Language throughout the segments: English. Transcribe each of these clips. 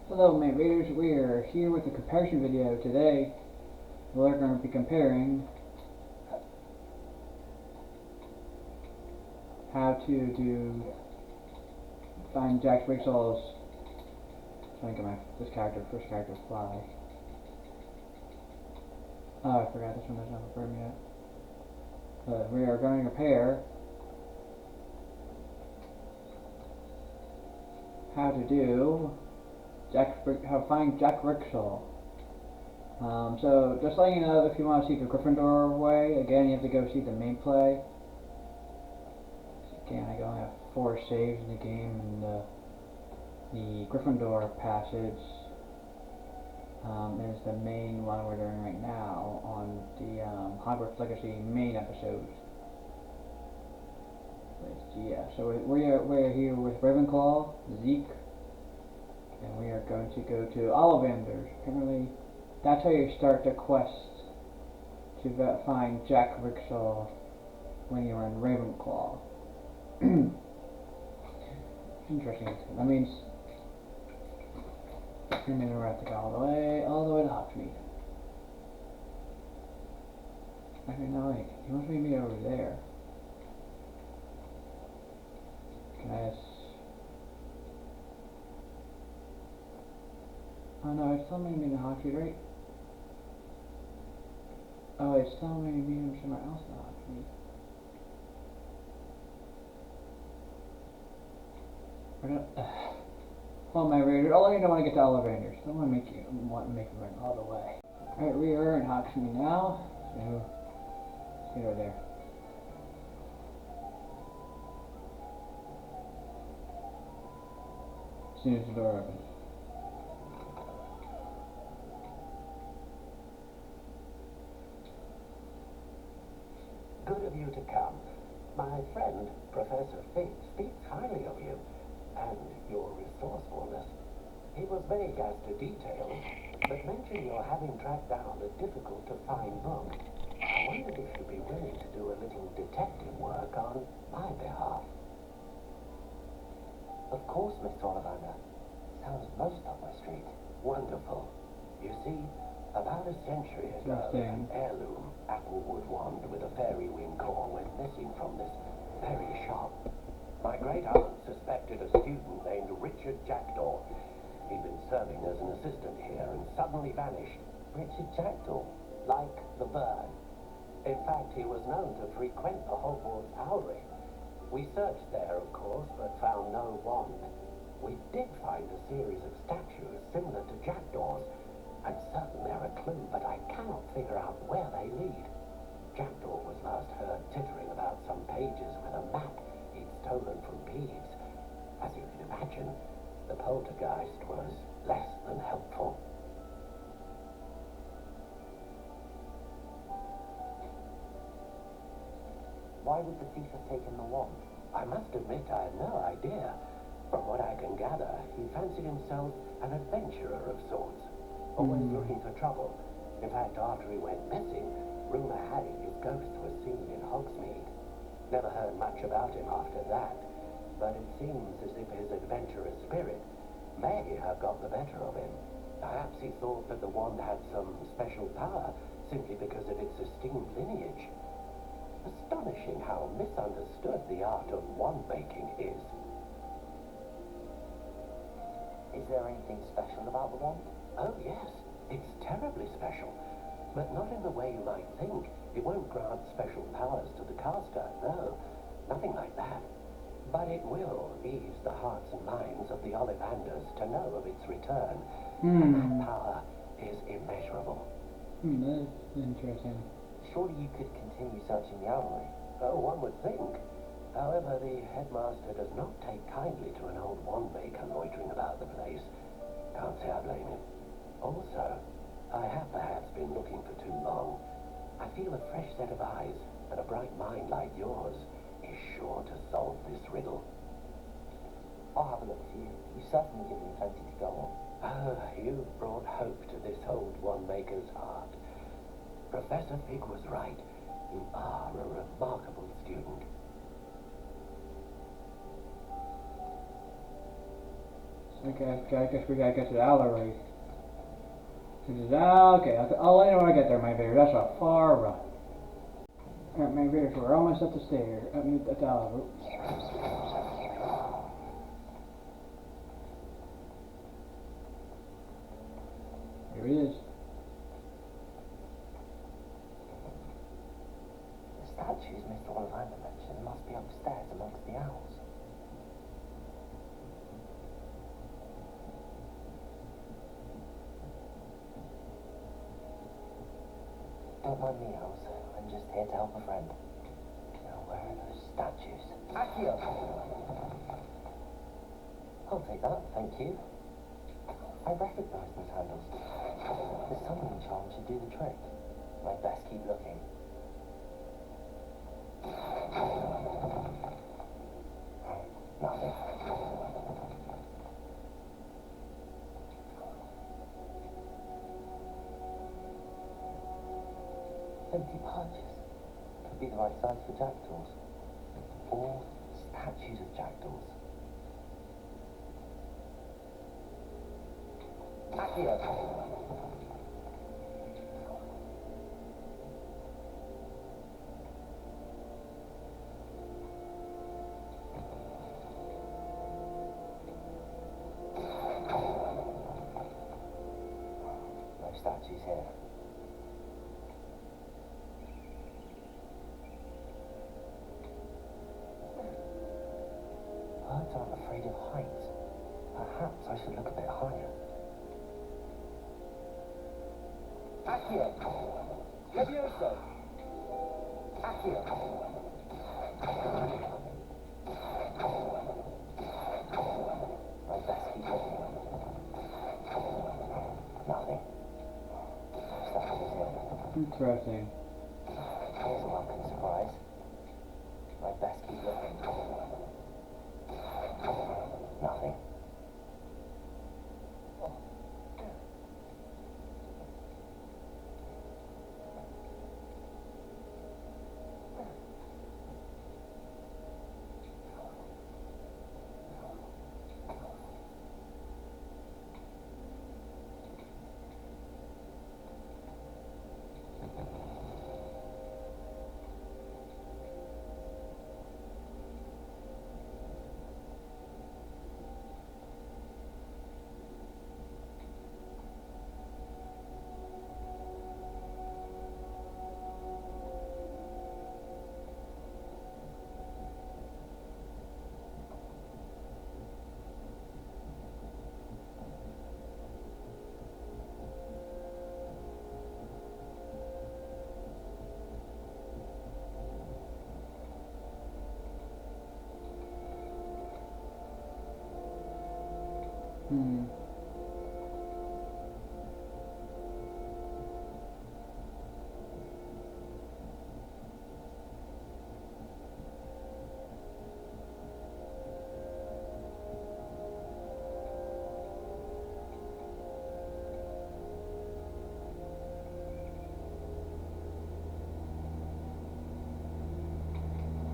Hello, Mate Raiders. We are here with a comparison video today. We're going to be comparing how to find Jack Ricksaw's. Trying to get this first character, Fly. Oh, I forgot this one doesn't have a verb yet. We are going to compare how to find Jack Rickshaw. So just letting you know, if you want to see the Gryffindor way, again you have to go see the main play. Again, I only have 4 saves in the game, and the Gryffindor passage is the main one we're doing right now on the Hogwarts Legacy main episode. Yeah, so we're here with Ravenclaw, Zeke, and we are going to go to Ollivanders. Apparently, that's how you start the quest to find Jack Rickshaw when you're in Ravenclaw. Interesting. That means you're going to have to go all the way to Hogsmeade. Actually, no, wait. He wants me to meet over there. Guys. Oh no, it's telling me to meet in Hogsmeade, right? Oh, it's telling me to meet him somewhere else in Hogsmeade. Well, my Raiders, I'll let you know when I get to Ollivanders. I don't want to make you run all the way. Alright, we are in Hogsmeade now. So, let's get over there. As soon as the door opens. Good of you to come. My friend, Professor Fig, speaks highly of you and your resourcefulness. He was vague as to details, but mentioned your having tracked down a difficult-to-find book. I wondered if you'd be willing to do a little detective work on my behalf. Of course, Miss Ollivander. Sounds most up my street. Wonderful. You see, about a century ago, an heirloom applewood wand with a fairy wing core went missing from this very shop. My great-aunt suspected a student named Richard Jackshaw. He'd been serving as an assistant here and suddenly vanished. Richard Jackshaw? Like the bird. In fact, he was known to frequent the Hogwarts Owlery. We searched there, of course, but found no wand. We did find a series of statues similar to Jackdaw's, and certain they're a clue, but I cannot figure out where they lead. Jackdaw was last heard tittering about some pages with a map he'd stolen from Peeves. As you can imagine, the poltergeist was less than helpful. Why would the thief have taken the wand? I must admit I had no idea. From what I can gather, he fancied himself an adventurer of sorts, always looking for trouble. In fact, after he went missing, rumour had it his ghost was seen in Hogsmeade. Never heard much about him after that, but it seems as if his adventurous spirit may have got the better of him. Perhaps he thought that the wand had some special power simply because of its esteemed lineage. Astonishing how misunderstood the art of wand-making is. Is there anything special about the wand? Oh yes, it's terribly special, but not in the way you might think. It won't grant special powers to the caster, no, nothing like that. But it will ease the hearts and minds of the Ollivanders to know of its return, and that power is immeasurable. That's interesting. Surely you could continue searching the owlery. Oh, one would think. However, the headmaster does not take kindly to an old wand-maker loitering about the place. Can't say I blame him. Also, I have perhaps been looking for too long. I feel a fresh set of eyes and a bright mind like yours is sure to solve this riddle. I'll have a look for you. You certainly give me plenty to go on. Oh, you've brought hope to this old wand-maker's heart. Professor Fig was right. You are a remarkable student. Okay, I guess we gotta get to the alleyway. Okay, I'll let you know when I get there, my bear. That's a far run. Alright, my bears, we're almost up the stairs. At the alleyway. Here it is. The statues Mr. Ollivander mentioned must be upstairs amongst the owls. Don't mind me, owls. I'm just here to help a friend. Now, where are those statues? Accio! I'll take that, thank you. I recognise those handles. The summoning charm should do the trick. I'd best keep looking. Nothing. Empty pouches. Could be the right size for jackdaws. Or statues of jackdaws. Accio! No statues here. Birds aren't afraid of heights. Perhaps I should look a bit higher. Accio! Levioso! Accio! I'd best keep looking. Nothing. Statues here. Interesting. Here's a welcome surprise. I'd best keep looking. Nothing.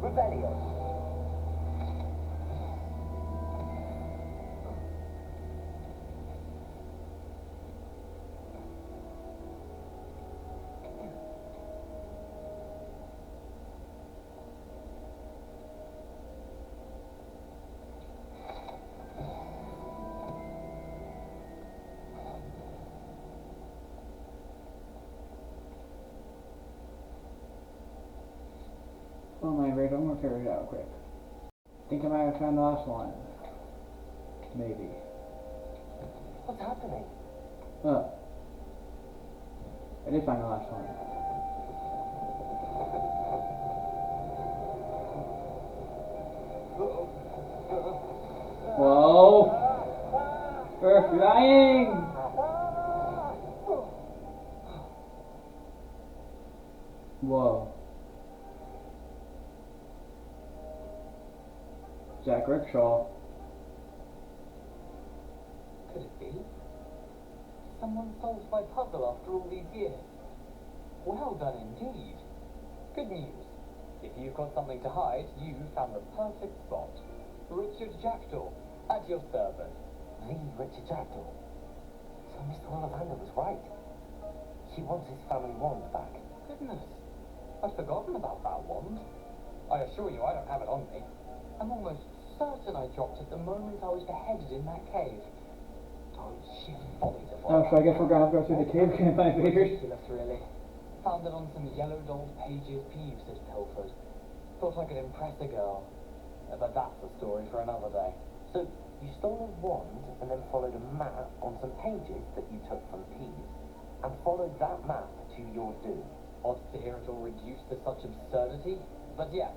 Rebellion. Oh my god, I'm gonna figure it out quick. Think I might have found the last one. Maybe. What's happening? Oh. I did find the last one. Whoa! We're flying! Whoa. Jack Rickshaw. Could it be? Someone solved my puzzle after all these years. Well done indeed. Good news. If you've got something to hide, you found the perfect spot. Richard Jackshaw, at your service. The Richard Jackshaw. So Mr. Ollivander was right. He wants his family wand back. Goodness, I'd forgotten about that wand. I assure you I don't have it on me. I'm almost certain I dropped it the moment I was beheaded in that cave. Oh, sheer folly to Oh, so I guess we're gonna have to go through the cave and find Vader's. Ridiculous, really. Found it on some yellowed old pages Peeves had pilfered. Thought I could impress a girl. But that's a story for another day. So, you stole a wand and then followed a map on some pages that you took from Peeves, and followed that map to your doom. Odd to hear it all reduced to such absurdity. But yes.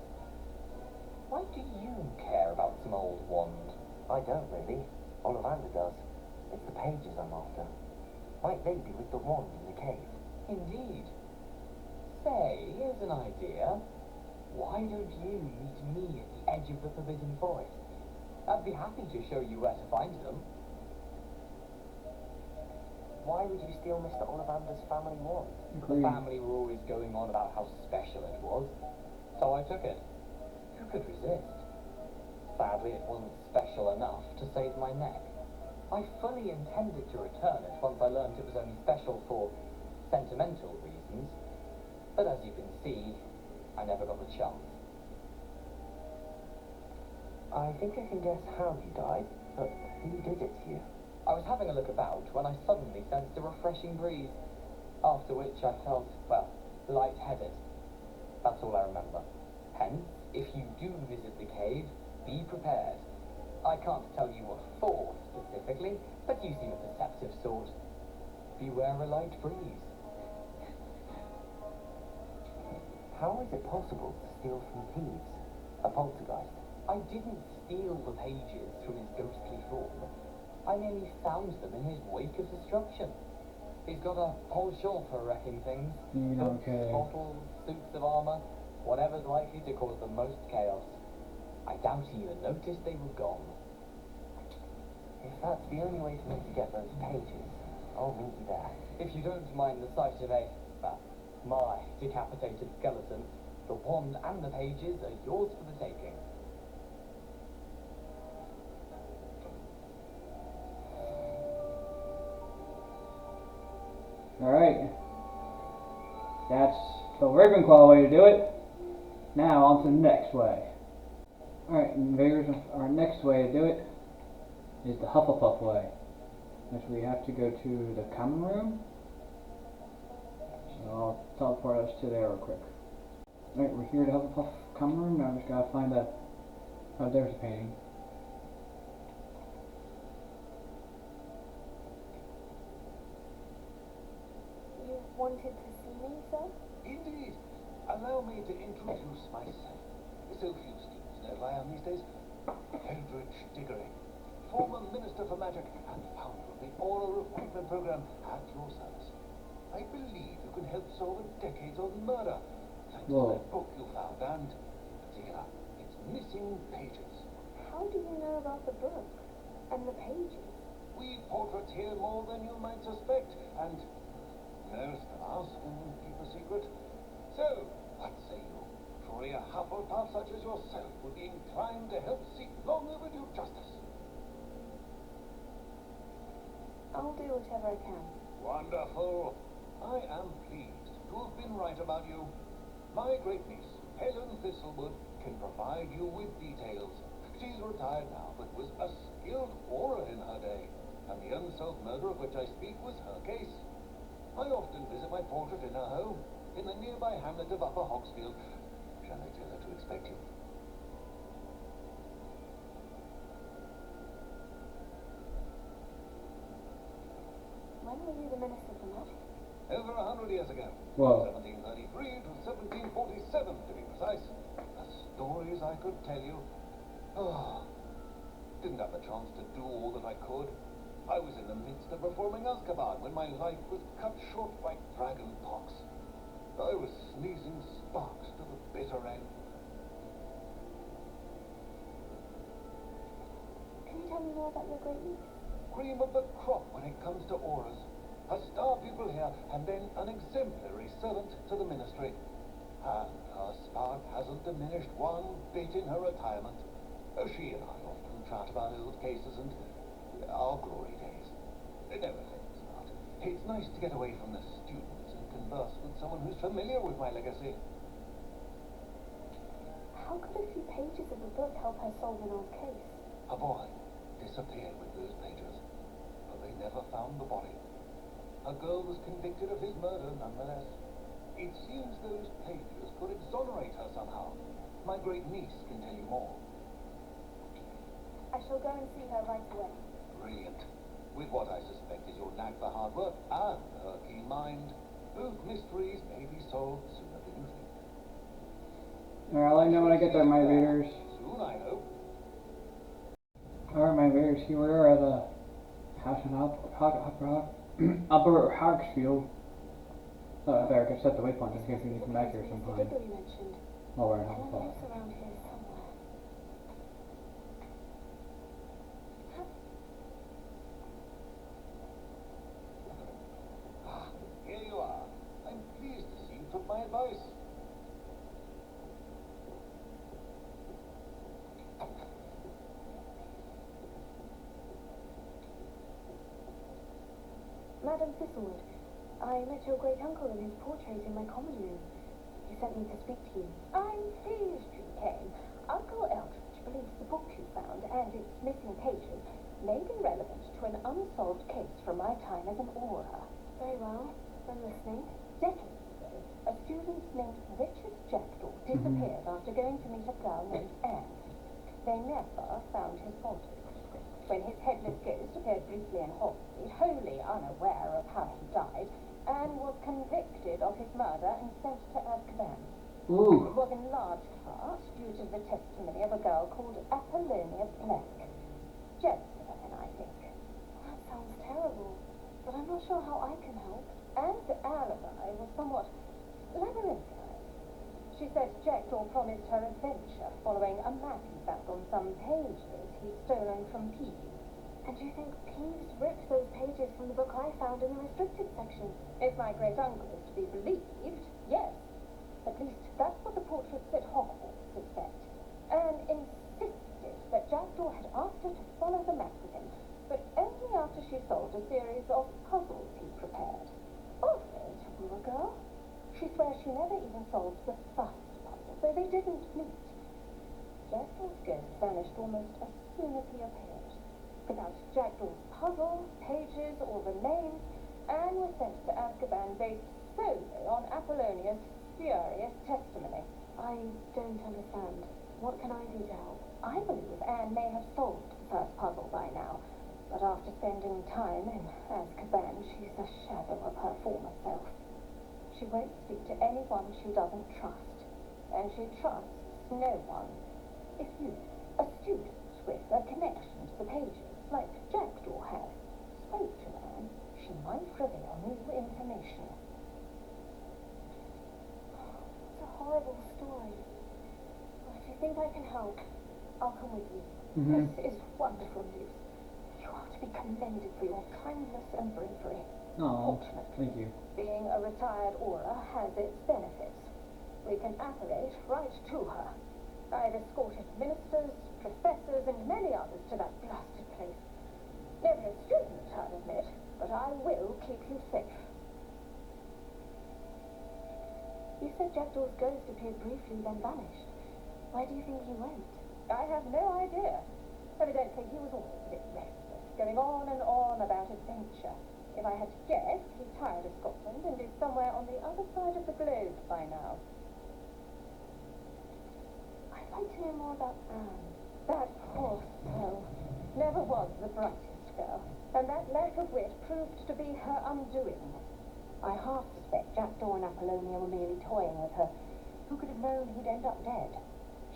Why do you care about some old wand? I don't really. Ollivander does. It's the pages I'm after. Like lady with the wand in the cave. Indeed. Say, here's an idea. Why don't you meet me at the edge of the Forbidden Forest? I'd be happy to show you where to find them. Why would you steal Mr. Ollivander's family wand? The family were always going on about how special it was, so I took it. Who could resist? Sadly, it wasn't special enough to save my neck. I fully intended to return it once I learned it was only special for sentimental reasons, but as you can see, I never got the chance. I think I can guess how you died, but who did it to you? I was having a look about when I suddenly sensed a refreshing breeze, after which I felt, well, lightheaded. That's all I remember. Hence, if you do visit the cave, be prepared. I can't tell you what for specifically, but you seem a perceptive sort. Beware a light breeze. How is it possible to steal from Peeves, a poltergeist? I didn't steal the pages from his ghostly form. I merely found them in his wake of destruction. He's got a penchant for wrecking things. Books, bottles, suits of armor, whatever's likely to cause the most chaos. I doubt he even noticed they were gone. If that's the only way for me to get those pages, I'll meet you there. If you don't mind the sight of my decapitated skeleton, the wand and the pages are yours for the taking. Alright. That's the Ravenclaw way to do it. Now on to the next way. Alright, invaders, our next way to do it is the Hufflepuff way. Which we have to go to the common room. So I'll teleport us to there real quick. Alright, we're here at the Hufflepuff common room. Now we just gotta find a... Oh, there's a painting. You wanted to see me, sir? Indeed. Allow me to introduce myself. So few students know who I am these days. Diggory, former Minister for Magic and founder of the Aura Recruitment Program at your service. I believe you can help solve a decades-old murder, thanks to that book you found, and, in particular, its missing pages. How do you know about the book and the pages? We portraits here more than you might suspect, and most of us keep a secret. So, what say you? Surely a Hufflepuff such as yourself would be inclined to help seek long overdue justice. I'll do whatever I can. Wonderful. I am pleased to have been right about you. My great niece, Helen Thistlewood, can provide you with details. She's retired now, but was a skilled aura in her day, and the unsolved murder of which I speak was her case. I often visit my portrait in her home, in the nearby hamlet of Upper Hogsfield. Shall I tell her to expect you? When were you the Minister for Magic? Over 100 years ago. Whoa. 1733 to 1747, to be precise. The stories I could tell you. Oh, didn't have the chance to do all that I could. I was in the midst of performing Azkaban when my life was cut short by dragon pox. I was sneezing sparks to the bitter end. Can you tell me more about your great niece? Cream of the crop when it comes to auras. A star pupil here, and then an exemplary servant to the ministry. And her spark hasn't diminished one bit in her retirement. She and I often chat about old cases and Our glory days. It never fades out. It's nice to get away from the students and converse with someone who's familiar with my legacy. How could a few pages of the book help her solve an old case? A boy disappeared with those pages, but they never found the body. A girl was convicted of his murder nonetheless. It seems those pages could exonerate her somehow. My great niece can tell you more. I shall go and see her right away. Brilliant. With what I suspect is your knack for hard work and her keen mind, both mysteries may be solved sooner than you think. Alright, I'll let you know when I get there, my readers. Soon, I hope. Alright, my readers, here we are at a house in Upper Harksfield. I better get set the waypoint in case we need to come back here sometime. The digger you mentioned. Oh, we're in Helen Hufflepuff. lives around here somewhere. Here you are. I'm pleased to see you took my advice. Madam Thistlewood, I met your great-uncle in his portrait in my common room. He sent me to speak to you. I'm pleased you came. Uncle Eldridge believes the book you found and its missing pages may be relevant to an unsolved case from my time as an aura. Very well. I'm listening. Decades ago, a student named Richard Jackshaw disappeared after going to meet a girl named Anne. They never found his body. When his headless ghost appeared briefly in Hogwarts, wholly unaware of how he died, Anne was convicted of his murder and sent to Azkaban. Ooh. It was in large part due to the testimony of a girl called Apollonia Black. Jackson, I think. That sounds terrible, but I'm not sure how I can help. Anne's alibi was somewhat labyrinthine. She said Jackdaw promised her adventure following a map he found on some pages he'd stolen from Peeves. And do you think Peeves ripped those pages from the book I found in the restricted section? If my great-uncle is to be believed, yes. At least that's what the portraits at Hogwarts suspect. Anne insisted that Jackdaw had asked her to follow the map with him, but only after she solved a series of puzzles he prepared. Oddly, to poor girl. She swears she never even solved the first puzzle, so they didn't meet. Jackdaw's ghost vanished almost as soon as he appeared. Without Jackdaw's puzzle, pages, or the names, Anne was sent to Azkaban based solely on Apollonia's furious testimony. I don't understand. What can I do to help? I believe Anne may have solved the first puzzle by now, but after spending time in Azkaban, she's a shadow of her former self. She won't speak to anyone she doesn't trust, and she trusts no one. If you, a student with a connection to the pages, like Jackdaw had, spoke to Anne, she might reveal new information. It's a horrible story. Well, if you think I can help, I'll come with you. This is wonderful news. You are to be commended for your kindness and bravery. Oh, Fortunately, thank you. being a retired aura has its benefits. We can apparate right to her. I've escorted ministers, professors, and many others to that blasted place. Never a student, I'll admit, but I will keep you safe. You said Jackdaw's ghost appeared briefly, then vanished. Where do you think he went? I have no idea. Evidently, he was always a bit restless, going on and on about adventure. If I had to guess, he's tired of Scotland and is somewhere on the other side of the globe by now. I'd like to know more about Anne. That poor girl never was the brightest girl, and that lack of wit proved to be her undoing. I half suspect Jackdaw and Apollonia were merely toying with her. Who could have known he'd end up dead?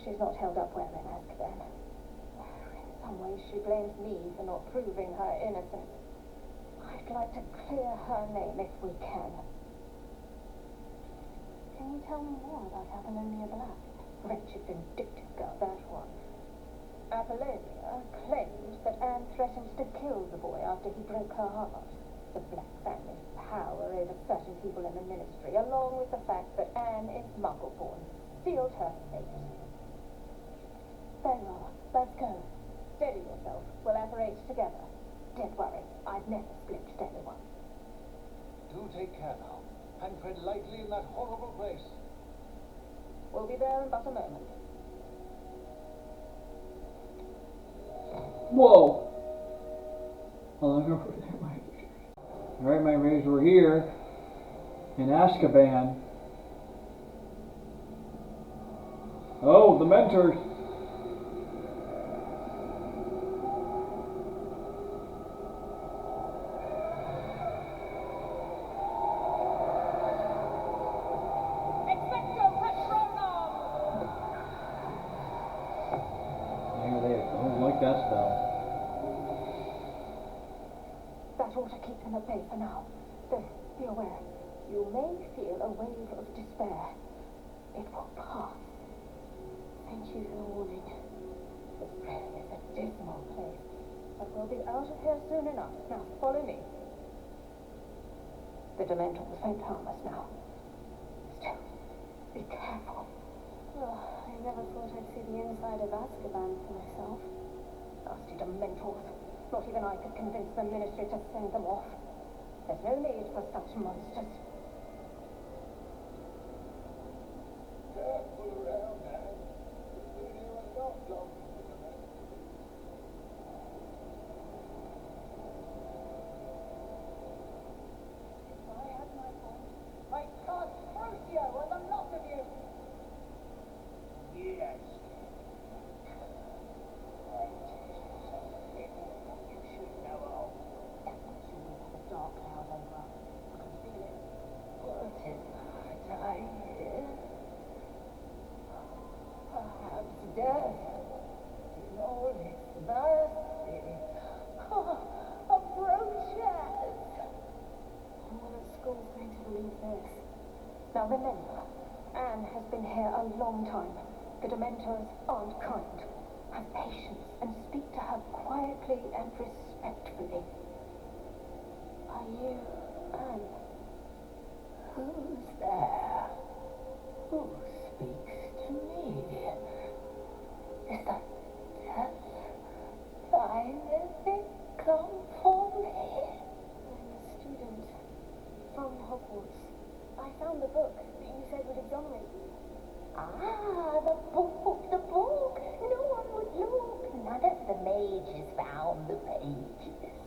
She's not held up well in Azkaban. In some ways, she blames me for not proving her innocence. I'd like to clear her name if we can. Can you tell me more about Apollonia Black? Wretched, vindictive girl, that one. Apollonia claimed that Anne threatened to kill the boy after he broke her heart. The Black family's power over certain people in the ministry, along with the fact that Anne is Muggle-born, sealed her fate. Very well. Let's go. Steady yourself. We'll apparate together. Don't worry, I've never splinched anyone. Do take care now, and tread lightly in that horrible place. We'll be there in but a moment. Whoa! Oh, look over there, my readers. Alright, my readers, we're here in Azkaban. Oh, the mentors! That spell. That ought to keep them at bay for now. Though, be aware, you may feel a wave of despair. It will pass. Thank you for the warning. This really is a dismal place, but we'll be out of here soon enough. Now, follow me. The Dementors won't harm us now. Still, be careful. Oh, I never thought I'd see the inside of Azkaban for myself. Nasty Dementors. Not even I could convince the Ministry to send them off. There's no need for such monsters. Careful around, Anne. You've been here a lot longer than the rest. If I had my point, I'd cast Crucio on the lot of you. Yes. Dark cloud over us. I can feel it. What is that I hear? Perhaps death in all its mercy. Oh, approaches. All at school's going to believe this. Now remember, Anne has been here a long time. The Dementors aren't kind. Have patience and speak to her quietly and respectfully. Are you Anne? Who's there? Who speaks to me? Is that death finally come for me? I'm a student from Hogwarts. I found the book you said would exonerate you. Ah, the book, the book. No one would look. None of the mages found the pages.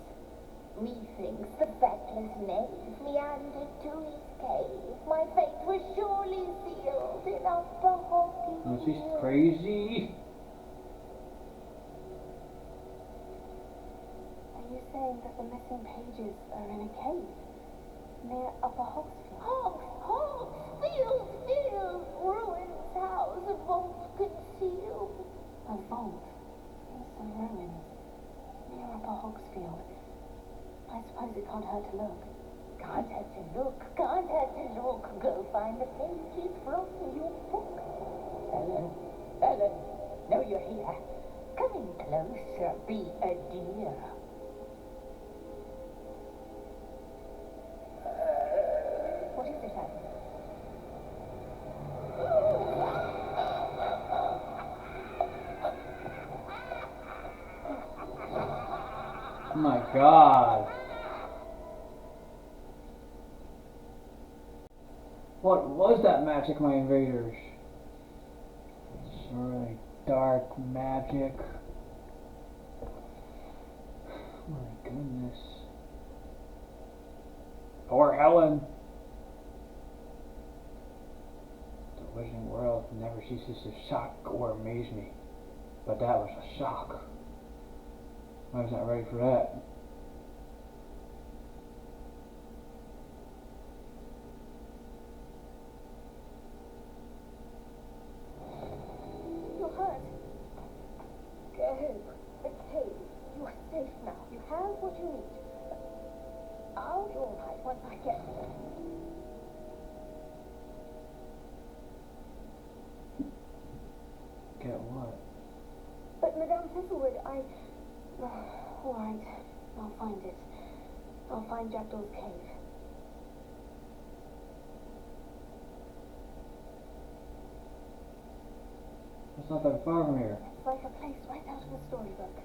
Methinks the feckless knave meandered to his cave. My fate was surely sealed in upper Hogwarts. Oh, she's crazy. Are you saying that the missing pages are in a cave near Upper Hogsfield? Hogsfield, ruins house, a vault concealed. A vault in some ruins near Upper Hogsfield. I suppose it can't hurt to look. Can't hurt to look, can't hurt to look. Go find the pages from your book. Ellen, now you're here. Come in closer, be a dear. What is it, Anne? Oh my god. What was that magic, my invaders? It's really dark magic. Oh my goodness. Poor Helen. The Wizarding World never ceases to shock or amaze me. But that was a shock. I was not ready for that. You're hurt. Go. Okay. You're safe now. You have what you need. I'll be all right once I get there. Get what? But Madame Thistlewood, all right, I'll find it. I'll find Jackdaw's cave. It's not that far from here. It's like a place right out of a storybook.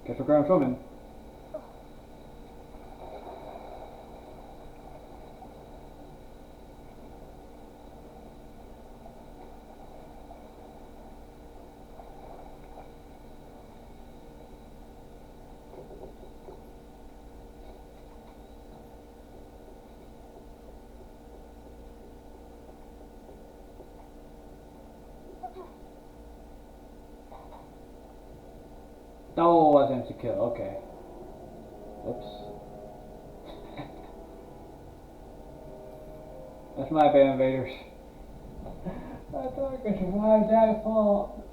Guess we're going swimming. Oh, wasn't to kill. Okay. Oops. That's my bad, invaders. I thought I could survive that fall.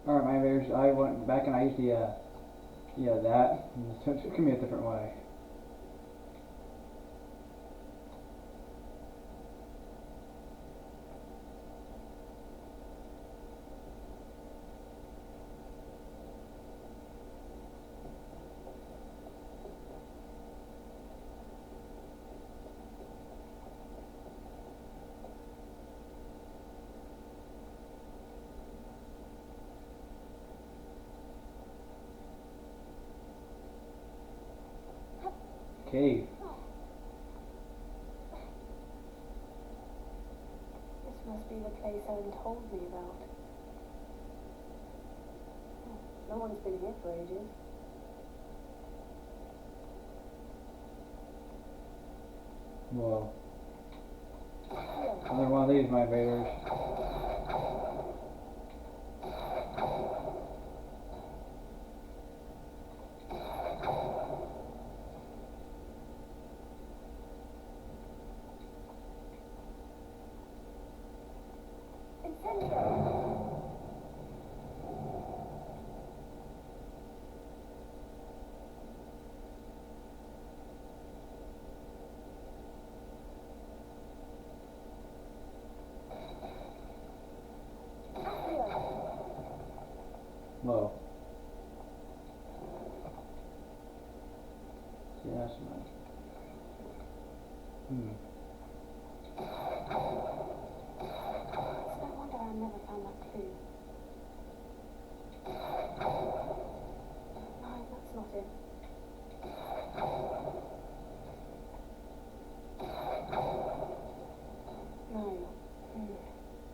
Alright, my invaders. I went back and I used the that. So it can be a different way. Cave. This must be the place Ellen told me about. No one's been here for ages. Whoa. Another one of these, my invaders. Whoa. Yeah, that's nice. It's no wonder I never found that clue. No, that's not it. No.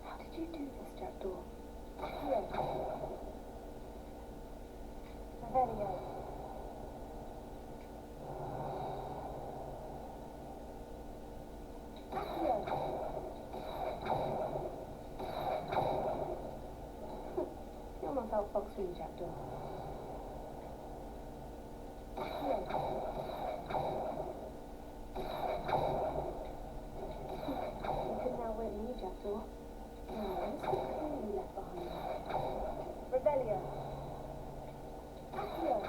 How did you do this, Jackdaw? Here. Revelio. You're not outfoxing, Jackdaw. Here. You could now wait me, Jackdaw. No, this is clearly left behind. Revelio. Here.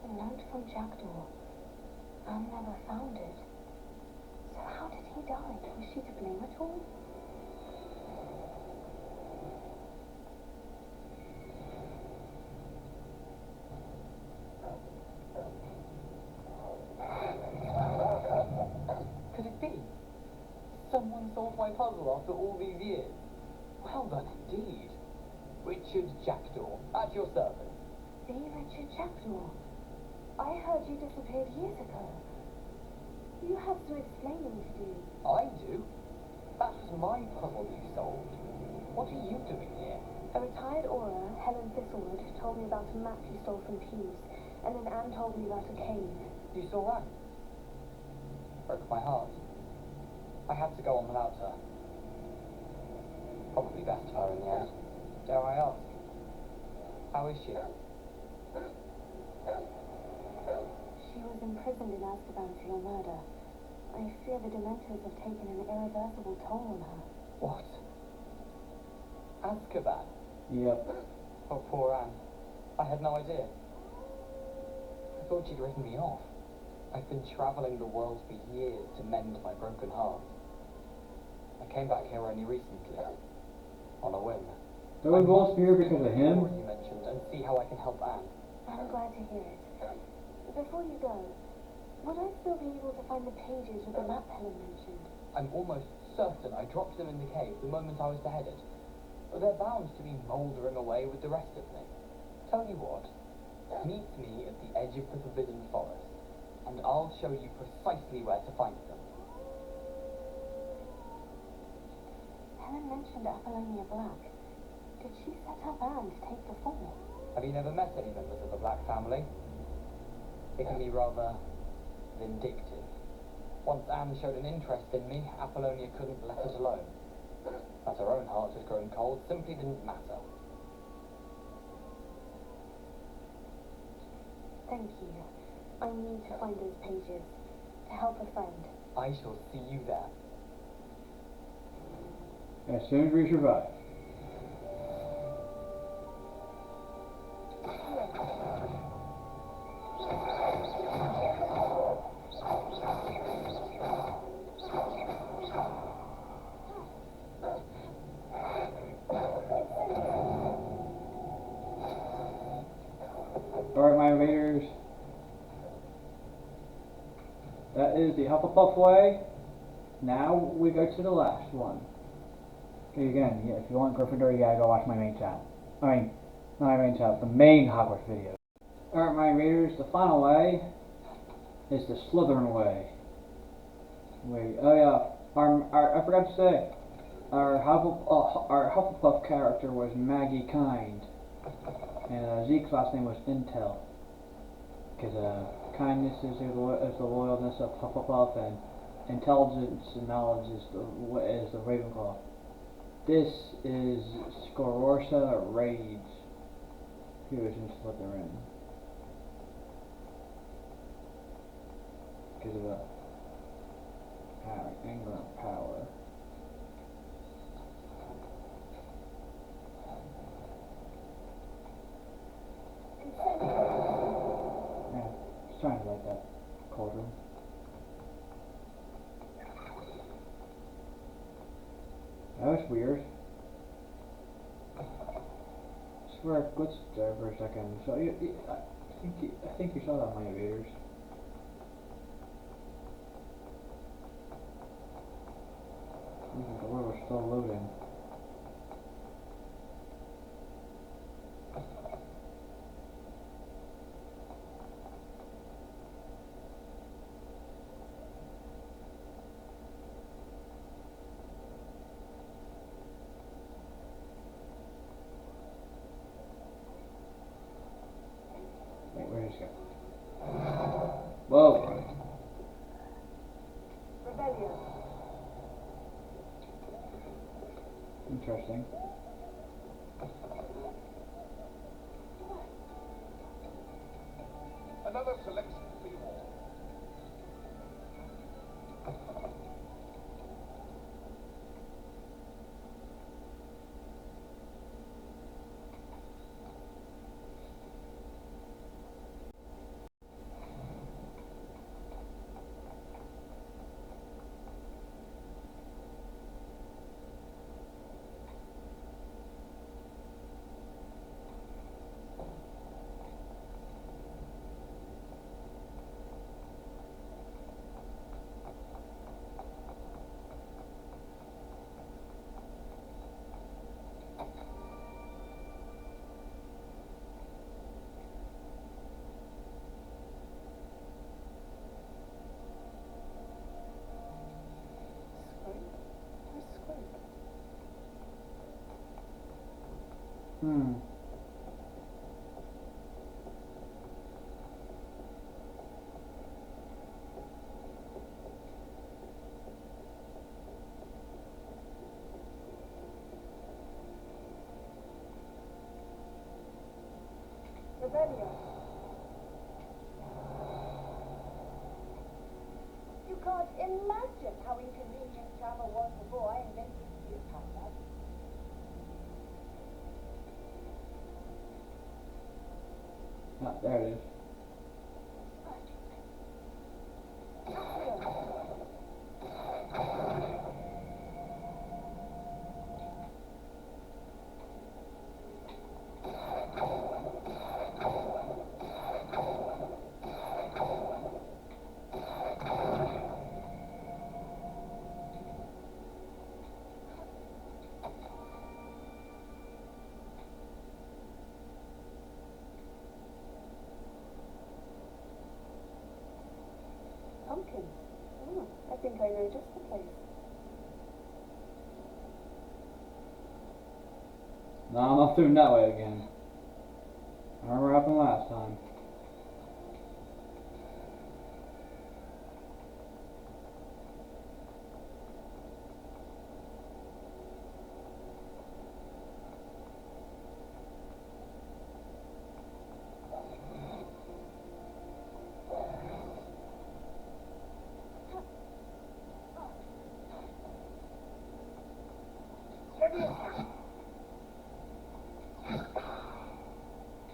A note from Jackdaw. Anne never found it. So how did he die? Was she to blame at all? Could it be? Someone solved my puzzle after all these years. Well done indeed. Richard Jackshaw, at your service. The Richard Jackshaw. I heard you disappeared years ago. You have some explaining to do. I do? That was my puzzle you solved. What are you doing here? A retired aura, Helen Thistlewood, told me about a map you stole from Peeves, and then Anne told me about a cave. You saw that? Broke my heart. I had to go on without her. Probably best for her in the end. Dare I ask? How is she? She was imprisoned in Azkaban for your murder. I fear the Dementors have taken an irreversible toll on her. What? Azkaban? Yep. Oh, poor Anne. I had no idea. I thought she'd written me off. I've been traveling the world for years to mend my broken heart. I came back here only recently, on a whim. Are we both here because of him? You mentioned, and see how I can help Anne. I'm glad to hear it. Before you go, would I still be able to find the pages with the map Helen mentioned? I'm almost certain I dropped them in the cave the moment I was beheaded. But they're bound to be mouldering away with the rest of me. Tell you what, meet me at the edge of the Forbidden Forest, and I'll show you precisely where to find them. Helen mentioned Apollonia Black. Did she set up Anne to take the fall? Have you never met any members of the Black family? It can be rather vindictive. Once Anne showed an interest in me, Apollonia couldn't let it alone. That her own heart had grown cold simply didn't matter. Thank you. I need to find those pages to help a friend. I shall see you there. As soon as we survive. Alright, my invaders. That is the Hufflepuff way. Now we go to the last one. Okay, again, yeah, if you want Gryffindor, you gotta go watch my main channel. I mean, not my main channel, the main Hogwarts video. Alright, my invaders, the final way is the Slytherin way. Wait, oh yeah, I forgot to say, our Hufflepuff character was Maggie Kind. And Zeke's last name was Intel, because kindness is the loyalness of Hufflepuff, and intelligence and knowledge is the Ravenclaw. This is Scororsa Rage, who is in Slytherin, because of the anger and power. Yeah, just trying to like that cauldron. That was weird. I swear, let's there for a second. So I think you saw that, my invaders. The world was still loading. Wait, where did he go? Whoa! Rebellion. Interesting. Another selection for you all. Hmm. Rebellion. You can't imagine how inconvenient travel was before I invented you, Conrad. Ah, there it is. pumpkins. Oh, I think I know just the place. No, I'm not through that way again. I remember what happened last time.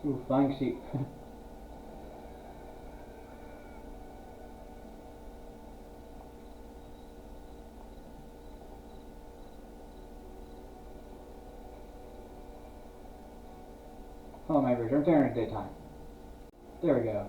Ooh, flying sheep. Hello, my return to daytime. There we go.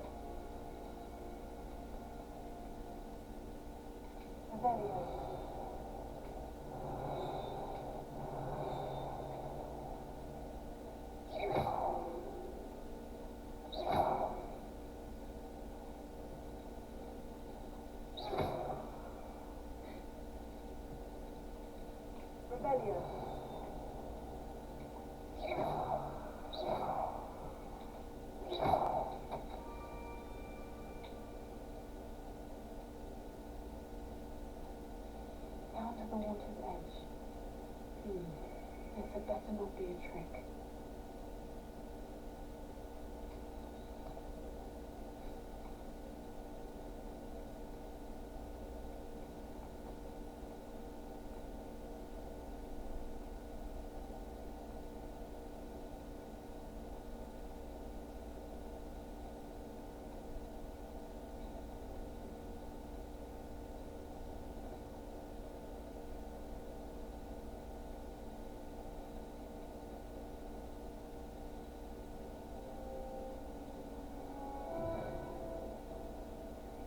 Rebellion. Down to the water's edge. This had better not be a trick.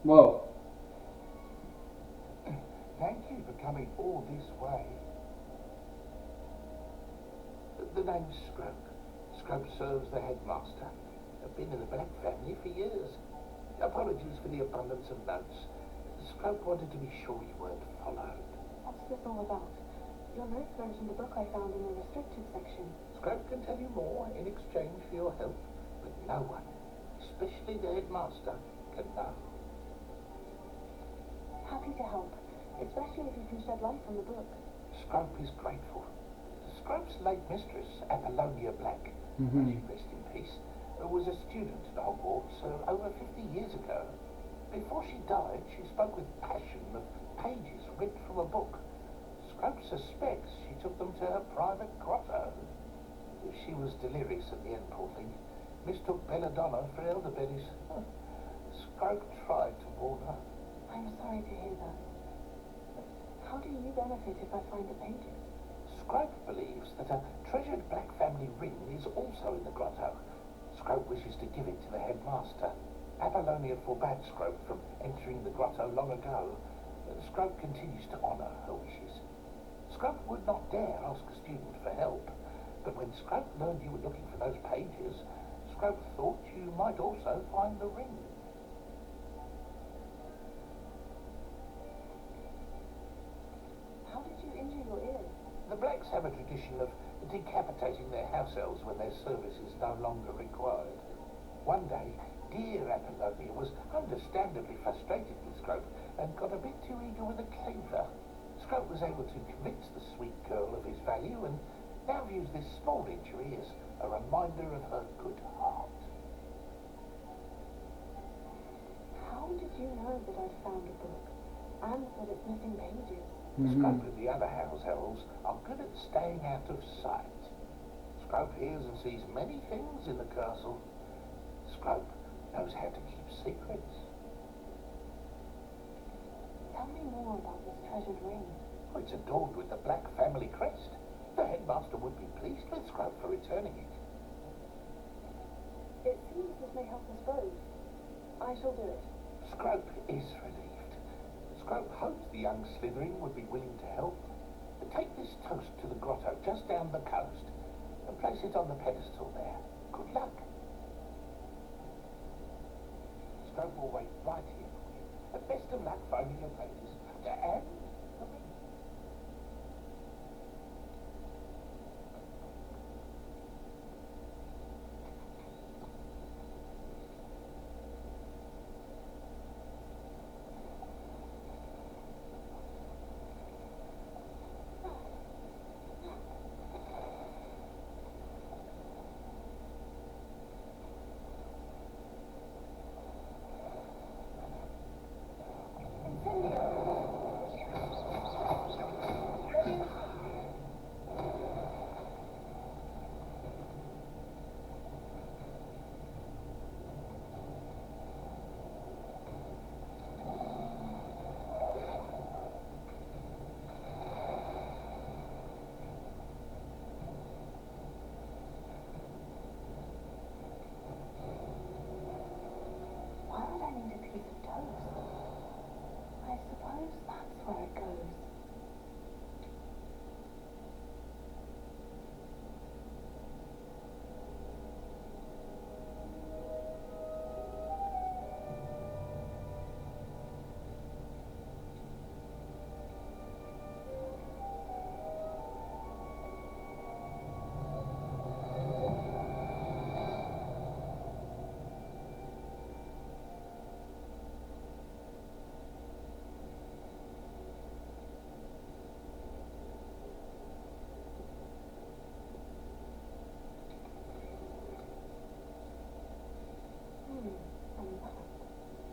Whoa. Thank you for coming all this way. The name's Scrope. Scrope serves the headmaster. I've been in the Black family for years. Apologies for the abundance of notes. Scrope wanted to be sure you weren't followed. What's this all about? Your notes mentioned a book I found in the restricted section. Scrope can tell you more in exchange for your help, but no one, especially the headmaster, can know. Happy to help, especially if you can shed light on the book. Scrope is grateful. Scrope's late mistress, Apollonia Black, may she rest in peace, was a student at Hogwarts over 50 years ago. Before she died, she spoke with passion of pages ripped from a book. Scrope suspects she took them to her private grotto. She was delirious at the end, poor thing. Mistook belladonna for elderberries. Scrope tried to warn her. I'm sorry to hear that. But how do you benefit if I find the pages? Scrope believes that a treasured Black family ring is also in the grotto. Scrope wishes to give it to the headmaster. Apollonia forbade Scrope from entering the grotto long ago. Scrope continues to honour her wishes. Scrope would not dare ask a student for help, but when Scrope learned you were looking for those pages, Scrope thought you might also find the ring. How did you injure your ear? The Blacks have a tradition of decapitating their house elves when their service is no longer required. One day, dear Apollonia was understandably frustrated with Scrope and got a bit too eager with a cleaver. Scrope was able to convince the sweet girl of his value and now views this small injury as a reminder of her good heart. How did you know that I'd found a book and that it's missing pages? Scrope and the other house elves are good at staying out of sight. Scrope hears and sees many things in the castle. Scrope knows how to keep secrets. Tell me more about this treasured ring. It's adorned with the Black family crest. The headmaster would be pleased with Scrope for returning it. It seems this may help us both. I shall do it. Scrope is relieved. Scrope hopes the young Slytherin would be willing to help. Take this toast to the grotto just down the coast and place it on the pedestal there. Good luck. Scrope will wait right here for you. best of luck finding your pages. And for me. Why would I need a piece of toast? I suppose that's where it goes. And that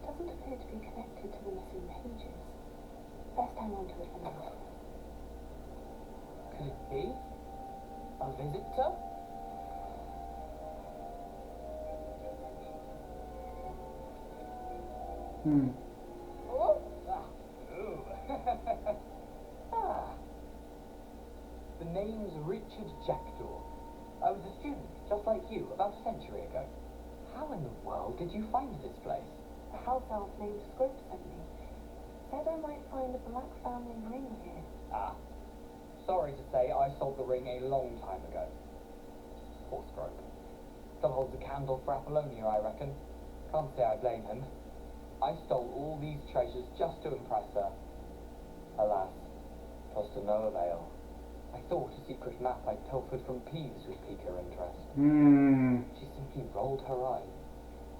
doesn't appear to be connected to the missing pages. Best hang on to it for now. Could it be? A visitor? Oh! Ah. The name's Richard Jackshaw. I was a student, just like you, about a century ago. How in the world did you find this place? The house elf named Scrope sent me. Said I might find a black family ring here. Ah. Sorry to say, I sold the ring a long time ago. Poor Scrope. Still holds a candle for Apollonia, I reckon. Can't say I blame him. I stole all these treasures just to impress her. Alas, 'twas to no avail. I thought a secret map I'd pilfered from Peeves would pique her interest. She simply rolled her eyes.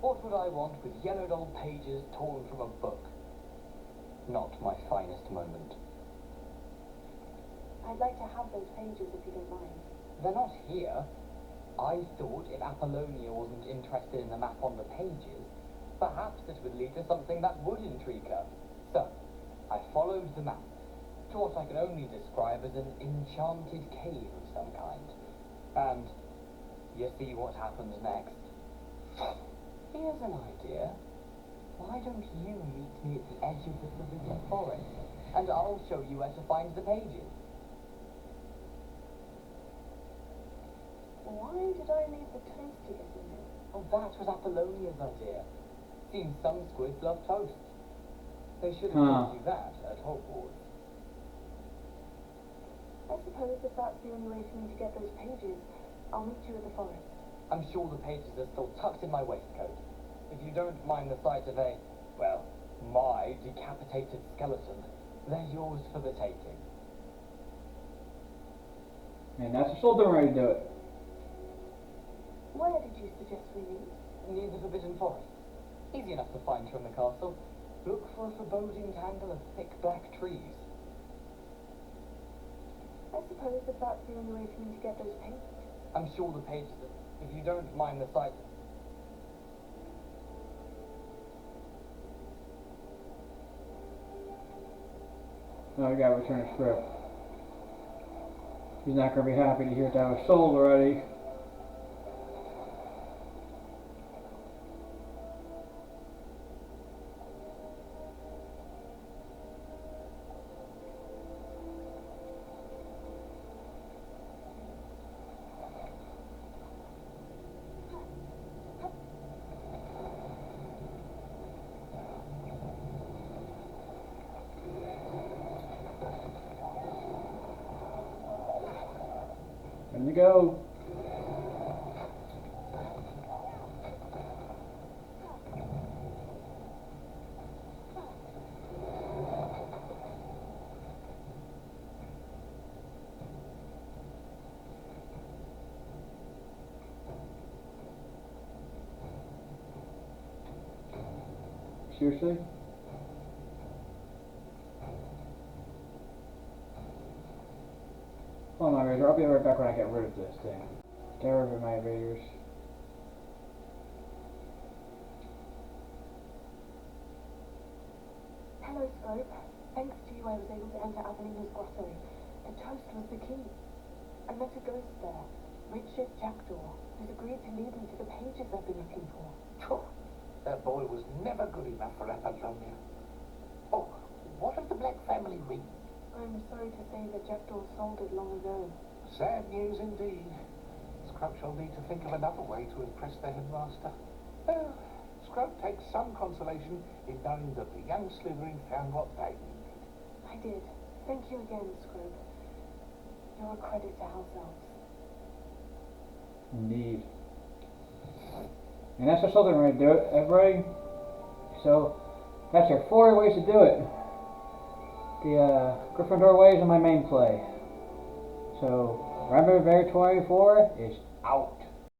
What would I want with yellowed old pages torn from a book? Not my finest moment. I'd like to have those pages if you don't mind. They're not here. I thought if Apollonia wasn't interested in the map on the pages, perhaps it would lead to something that would intrigue her. So, I followed the map to what I can only describe as an enchanted cave of some kind. And you see what happens next. Here's an idea. Why don't you meet me at the edge of the forbidden forest, and I'll show you where to find the pages. Why did I leave the toast to get in there? Oh, that was Apollonia's idea. Seems some squids love toast. They should have told you that at Hogwarts. I suppose if that's the only way for me to get those pages, I'll meet you at the forest. I'm sure the pages are still tucked in my waistcoat. If you don't mind the sight of my decapitated skeleton, they're yours for the taking. And that's a soldier way to do it. Where did you suggest we meet? Near the Forbidden Forest. Easy enough to find from the castle. Look for a foreboding tangle of thick black trees. I suppose if that's the only way for me to get those pages. I'm sure the pages are, if you don't mind the sight. Oh, I gotta return a script. He's not gonna be happy to hear that was sold already. There you go. Seriously? Hold on, my razor. I'll be right back when I get rid of this thing. Get rid of my razors. Hello, Scope. Thanks to you, I was able to enter Avenina's grotto. The toast was the key. I met a ghost there, Richard Jackshaw, who's agreed to lead me to the pages I've been looking for. Phew, that boy was never good enough for Apollonia. Oh, what of the Black family ring? I'm sorry to say that Jackdaw sold it long ago. Sad news indeed. Scrub shall need to think of another way to impress the headmaster. Well, Scrub takes some consolation in knowing that the young Slytherin found what they needed. I did. Thank you again, Scrub. You're a credit to House Elves. Indeed. And that's just something we're going to do it, everybody. So, that's your 4 ways to do it. The Gryffindor ways are my main play. So, remember, Very 24 is out.